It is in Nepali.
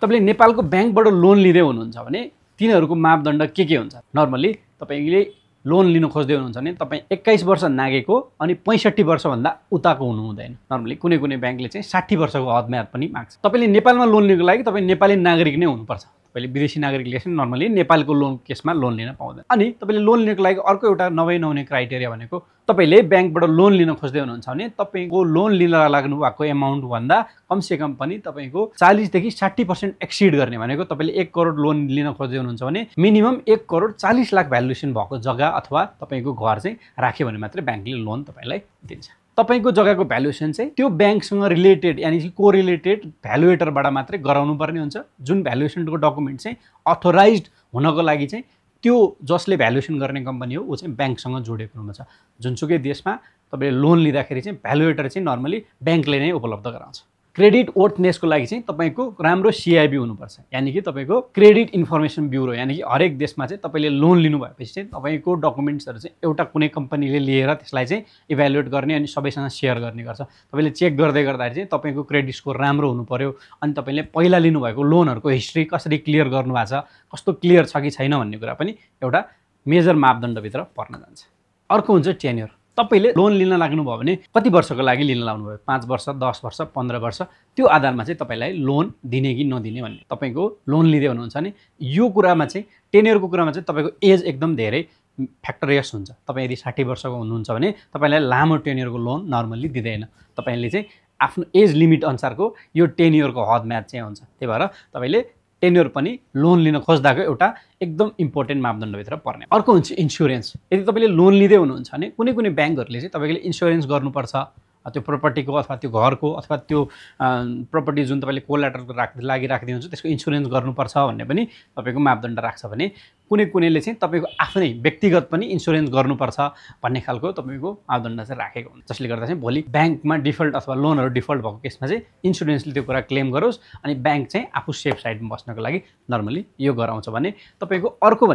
तपाईले नेपालको ब्याङ्कबाट लोन लिँदै हुनुहुन्छ भने तिनीहरूको मापदण्ड के हुन्छ? नर्मली तपाईले लोन लिन खोज्दै हुनुहुन्छ भने तपाईँ 21 वर्ष नागेको अनि 65 वर्षभन्दा उताको हुनु हुँदैन। नर्मली कुनै कुनै ब्याङ्कले चाहिँ 60 वर्षको हदम्याद पनि माग्छ। तपाईले नेपालमा लोन लिनको लागि तपाईँ नेपाली नागरिक नै हुनुपर्छ। तपाईले विदेशी नागरिकले चाहिँ नर्मली नेपालको लोन केसमा लोन लिन पाउँदैन। अनि तपाईले लोन लिनको लागि अर्को एउटा नहुने क्राइटेरिया भनेको तपाईले ब्याङ्कबाट लोन लिन खोज्दै हुनुहुन्छ भने तपाईको लोन लिन लाग्नु भएको एमाउन्ट भन्दा कमसेकम पनि तपाईको 40 देखि 60% एक्सिड गर्ने भनेको तपाईले 1 करोड लोन लिन खोज्दै हुनुहुन्छ भने मिनिमम 1 करोड 40 लाख भ्यालुएसन भएको जग्गा अथवा तपाईको घर चाहिँ राख्यो भने मात्रै ब्याङ्कले लोन तपाईलाई दिन्छ। तपाईको जग्गाको भ्यालुएसन चाहिँ त्यो ब्याङ्कसँग रिलेटेड यानी कि कोरिलेटेड भ्यालुएटरबाट मात्रै गराउनु पर्ने हुन्छ। जुन भ्यालुएसनको डकुमेन्ट चाहिँ अथोराइज्ड हुनको लागि चाहिँ त्यो जसले भ्यालुएसन गर्ने कम्पनी हो ऊ चाहिँ ब्याङ्कसँग जोडिएको हुनुपर्छ। जुनसुकै देशमा तपाईले लोन लिँदाखेरि चाहिँ भ्यालुएटर चाहिँ नर्मली ब्याङ्कले नै उपलब्ध गराउँछ। क्रेडिट वर्थनेसको लागि चाहिँ तपाईको राम्रो सिआइबी हुनुपर्छ, यानी कि तपाईको क्रेडिट इन्फर्मेसन ब्युरो, यानी कि हरेक देशमा चाहिँ तपाईले लोन लिनु भएपछि चाहिँ तपाईको डकुमेन्ट्सहरु चाहिँ एउटा कुनै कम्पनीले लिएर त्यसलाई चाहिँ इभ्यालुएट गर्ने अनि सबैसँग शेयर गर्ने गर्छ। तपाईले चेक गर्दै गर्दाखेरि चाहिँ तपाईको क्रेडिट स्कोर राम्रो हुनु पर्यो अनि तपाईले पहिला लिनुभएको लोनहरुको हिस्ट्री कसरी क्लियर गर्नु भएको छ, कस्तो क्लियर छ कि छैन भन्ने कुरा पनि एउटा मेजर मापदण्डभित्र पर्न जान्छ। अर्को हुन्छ टेन्युर। तपाईले लोन लिन लाग्नुभयो भने कति वर्षको लागि लिन लाग्नुभयो, 5 वर्ष, 10 वर्ष, 15 वर्ष, त्यो आधारमा चाहिँ तपाईलाई लोन दिने कि नदिने भन्ने। तपाईको लोन लिँदै हुनुहुन्छ भने यो कुरामा चाहिँ टेन्युरको कुरामा चाहिँ तपाईको एज एकदम धेरै फ्याक्टरियस हुन्छ। तपाई यदि 60 वर्षको हुनुहुन्छ भने तपाईलाई लामो टेन्युरको लोन नर्मली दिँदैन। तपाईले चाहिँ आफ्नो एज लिमिट अनुसारको यो टेन्युरको हद म्याच चाहिँ हुन्छ। त्यही भएर तपाईले टेन्युर पनि लोन लिन खोज्दाको एउटा एकदम इम्पोर्टेन्ट मापदण्डभित्र पर्ने। अर्को हुन्छ इन्स्योरेन्स। यदि तपाईले लोन लिँदै हुनुहुन्छ भने कुनै कुनै ब्याङ्कहरुले चाहिँ तपाईले इन्स्योरेन्स गर्नुपर्छ, त्यो प्रोपर्टीको अथवा त्यो घरको अथवा त्यो प्रोपर्टी जुन तपाईले कोल्याटरलको लागि राखिदिनुहुन्छ त्यसको इन्स्योरेन्स गर्नुपर्छ भन्ने पनि तपाईको मापदण्ड राख्छ भने कुनै कुनैले चाहिँ तपाईको आफ्नै व्यक्तिगत पनि इन्स्योरेन्स गर्नुपर्छ भन्ने खालको तपाईको मापदण्ड चाहिँ राखेको हुन्छ। जसले गर्दा चाहिँ भोलि ब्याङ्कमा डिफल्ट अथवा लोनहरु डिफल्ट भएको केसमा चाहिँ इन्स्योरेन्सले त्यो कुरा क्लेम गरोस् अनि ब्याङ्क चाहिँ आफू सेफ साइडमा बस्नको लागि नर्मली यो गराउँछ भने तपाईको अर्को भने